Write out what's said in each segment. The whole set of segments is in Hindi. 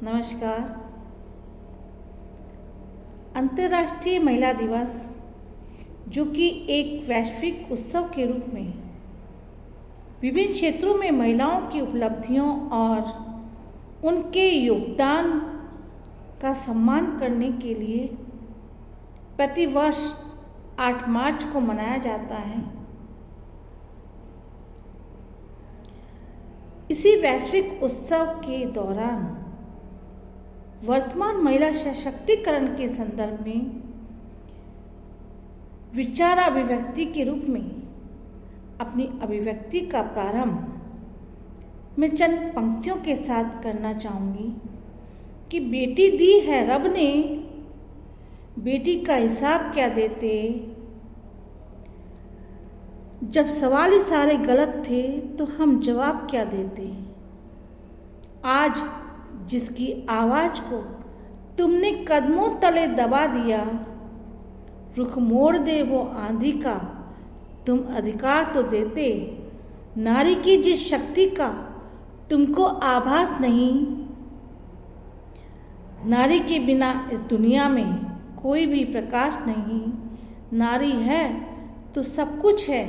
नमस्कार। अंतर्राष्ट्रीय महिला दिवस, जो कि एक वैश्विक उत्सव के रूप में विभिन्न क्षेत्रों में महिलाओं की उपलब्धियों और उनके योगदान का सम्मान करने के लिए प्रतिवर्ष 8 मार्च को मनाया जाता है। इसी वैश्विक उत्सव के दौरान वर्तमान महिला सशक्तिकरण के संदर्भ में विचार अभिव्यक्ति के रूप में अपनी अभिव्यक्ति का प्रारंभ मैं चंद पंक्तियों के साथ करना चाहूँगी कि बेटी दी है रब ने, बेटी का हिसाब क्या देते। जब सवाल ही सारे गलत थे तो हम जवाब क्या देते। आज जिसकी आवाज़ को तुमने कदमों तले दबा दिया, रुख मोड़ दे वो आंधी का तुम अधिकार तो देते। नारी की जिस शक्ति का तुमको आभास नहीं, नारी के बिना इस दुनिया में कोई भी प्रकाश नहीं। नारी है तो सब कुछ है,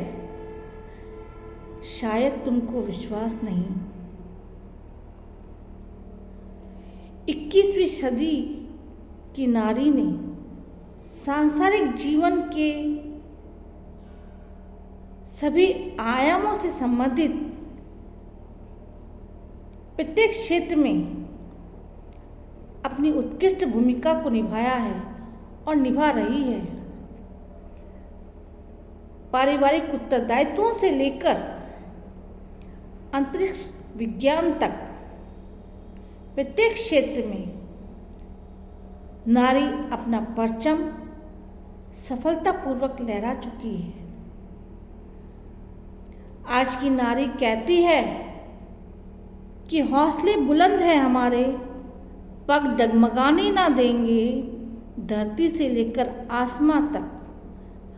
शायद तुमको विश्वास नहीं। 21वीं सदी की नारी ने सांसारिक जीवन के सभी आयामों से संबंधित प्रत्येक क्षेत्र में अपनी उत्कृष्ट भूमिका को निभाया है और निभा रही है। पारिवारिक उत्तरदायित्वों से लेकर अंतरिक्ष विज्ञान तक प्रत्येक क्षेत्र में नारी अपना परचम सफलतापूर्वक लहरा चुकी है। आज की नारी कहती है कि हौसले बुलंद हैं हमारे, पग डगमगाने ना देंगे, धरती से लेकर आसमां तक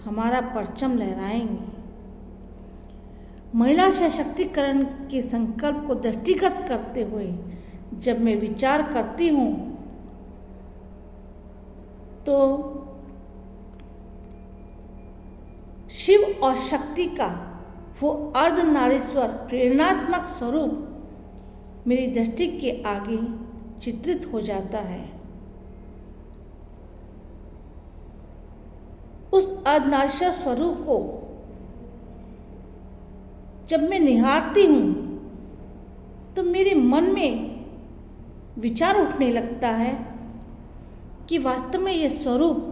हमारा परचम लहराएंगे। महिला सशक्तिकरण के संकल्प को दृष्टिगत करते हुए जब मैं विचार करती हूँ तो शिव और शक्ति का वो अर्धनारीश्वर प्रेरणात्मक स्वरूप मेरी दृष्टि के आगे चित्रित हो जाता है। उस अर्धनारीश्वर स्वरूप को जब मैं निहारती हूँ तो मेरे मन में विचार उठने लगता है कि वास्तव में यह स्वरूप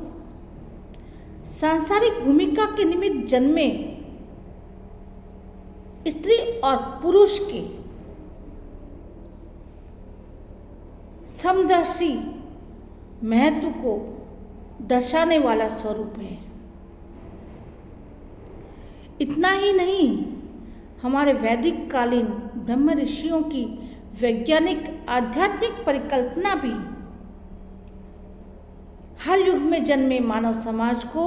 सांसारिक भूमिका के निमित्त जन्मे स्त्री और पुरुष के समदर्शी महत्व को दर्शाने वाला स्वरूप है। इतना ही नहीं, हमारे वैदिक कालीन ब्रह्म ऋषियों की वैज्ञानिक आध्यात्मिक परिकल्पना भी हर युग में जन्मे मानव समाज को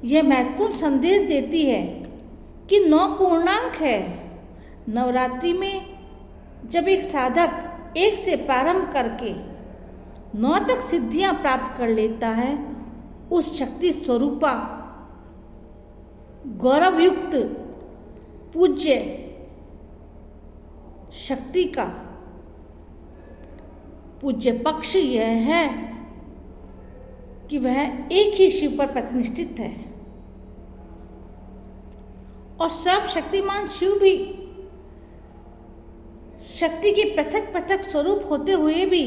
यह महत्वपूर्ण संदेश देती है कि 9 पूर्णांक है। नवरात्रि में जब एक साधक 1 से प्रारंभ करके 9 तक सिद्धियां प्राप्त कर लेता है, उस शक्ति स्वरूपा गौरवयुक्त पूज्य शक्ति का पूज्य पक्ष यह है कि वह एक ही शिव पर प्रतिष्ठित है और स्वयं शक्तिमान शिव भी शक्ति के पृथक पृथक स्वरूप होते हुए भी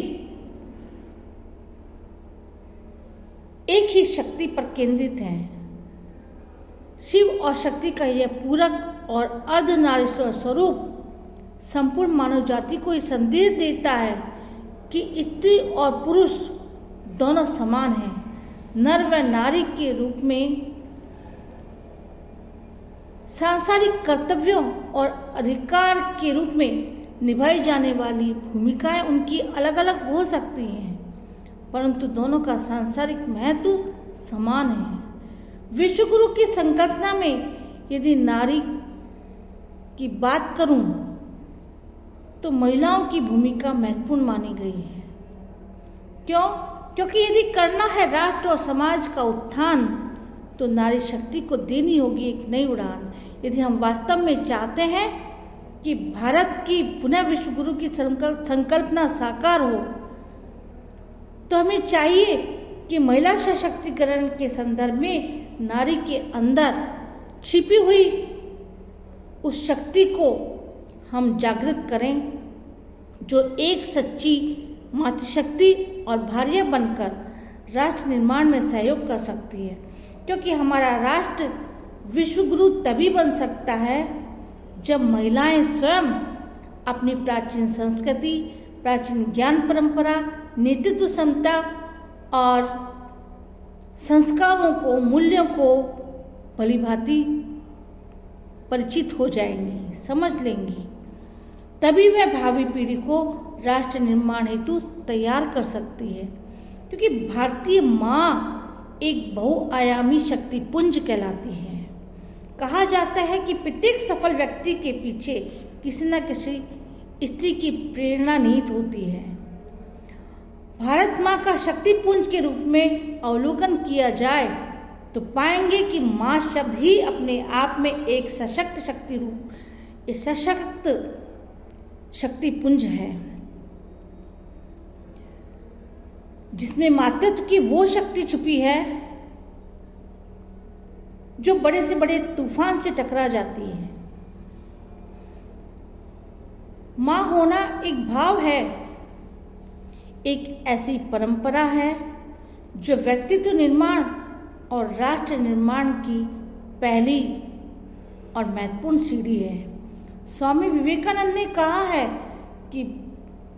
एक ही शक्ति पर केंद्रित हैं। शिव और शक्ति का यह पूरक और अर्धनारीश्वर स्वरूप संपूर्ण मानव जाति को यह संदेश देता है कि स्त्री और पुरुष दोनों समान हैं। नर व नारी के रूप में सांसारिक कर्तव्यों और अधिकार के रूप में निभाई जाने वाली भूमिकाएं उनकी अलग अलग हो सकती हैं, परंतु दोनों का सांसारिक महत्व समान है। विश्वगुरु की संकल्पना में यदि नारी की बात करूं तो महिलाओं की भूमिका महत्वपूर्ण मानी गई है। क्यों? क्योंकि यदि करना है राष्ट्र और समाज का उत्थान तो नारी शक्ति को देनी होगी एक नई उड़ान। यदि हम वास्तव में चाहते हैं कि भारत की पुनः विश्व गुरु की संकल्पना साकार हो तो हमें चाहिए कि महिला सशक्तिकरण के संदर्भ में नारी के अंदर छिपी हुई उस शक्ति को हम जागृत करें जो एक सच्ची मातृशक्ति और भार्या बनकर राष्ट्र निर्माण में सहयोग कर सकती है। क्योंकि हमारा राष्ट्र विश्वगुरु तभी बन सकता है जब महिलाएं स्वयं अपनी प्राचीन संस्कृति, प्राचीन ज्ञान परंपरा, नेतृत्व क्षमता और संस्कारों को, मूल्यों को भलीभांति परिचित हो जाएंगी, समझ लेंगी। तभी वह भावी पीढ़ी को राष्ट्र निर्माण हेतु तैयार कर सकती है। क्योंकि भारतीय माँ एक बहुआयामी शक्ति पुंज कहलाती है। कहा जाता है कि प्रत्येक सफल व्यक्ति के पीछे किसी न किसी स्त्री की प्रेरणा निहित होती है। भारत माँ का शक्ति पुंज के रूप में अवलोकन किया जाए तो पाएंगे कि माँ शब्द ही अपने आप में एक सशक्त शक्ति रूप, एक सशक्त शक्ति पुंज है जिसमें मातृत्व की वो शक्ति छुपी है जो बड़े से बड़े तूफान से टकरा जाती है। माँ होना एक भाव है, एक ऐसी परंपरा है जो व्यक्तित्व निर्माण और राष्ट्र निर्माण की पहली और महत्वपूर्ण सीढ़ी है। स्वामी विवेकानंद ने कहा है कि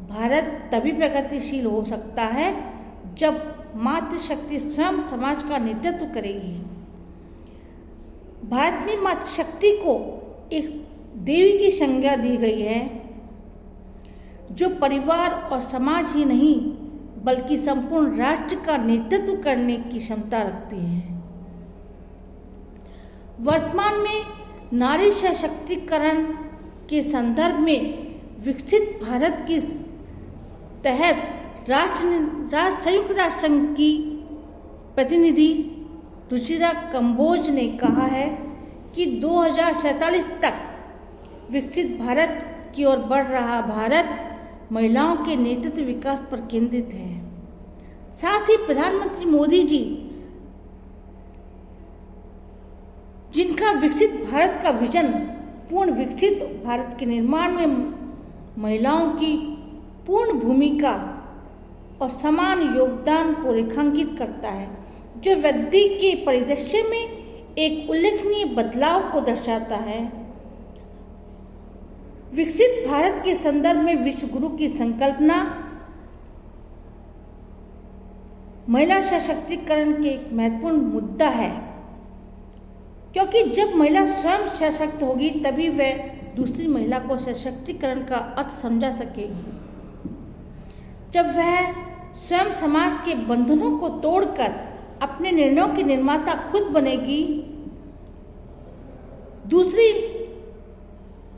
भारत तभी प्रगतिशील हो सकता है जब मातृशक्ति स्वयं समाज का नेतृत्व करेगी। भारत में मातृशक्ति को एक देवी की संज्ञा दी गई है जो परिवार और समाज ही नहीं बल्कि संपूर्ण राष्ट्र का नेतृत्व करने की क्षमता रखती है। वर्तमान में नारी सशक्तिकरण के संदर्भ में विकसित भारत के तहत संयुक्त राष्ट्र संघ की प्रतिनिधि रुचिरा कंबोज ने कहा है कि 2047 तक विकसित भारत की ओर बढ़ रहा भारत महिलाओं के नेतृत्व विकास पर केंद्रित है। साथ ही प्रधानमंत्री मोदी जी जिनका विकसित भारत का विजन पूर्ण विकसित भारत के निर्माण में महिलाओं की पूर्ण भूमिका और समान योगदान को रेखांकित करता है, जो वैदिक के परिदृश्य में एक उल्लेखनीय बदलाव को दर्शाता है। विकसित भारत के संदर्भ में विश्व गुरु की संकल्पना महिला सशक्तिकरण के एक महत्वपूर्ण मुद्दा है, क्योंकि जब महिला स्वयं सशक्त होगी तभी वह दूसरी महिला को सशक्तिकरण का अर्थ समझा सकेगी। जब वह स्वयं समाज के बंधनों को तोड़कर अपने निर्णयों की निर्माता खुद बनेगी, दूसरी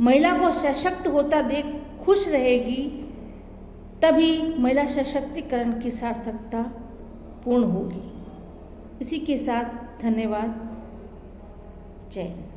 महिला को सशक्त होता देख खुश रहेगी, तभी महिला सशक्तिकरण की सार्थकता पूर्ण होगी। इसी के साथ धन्यवाद। जय हिंद।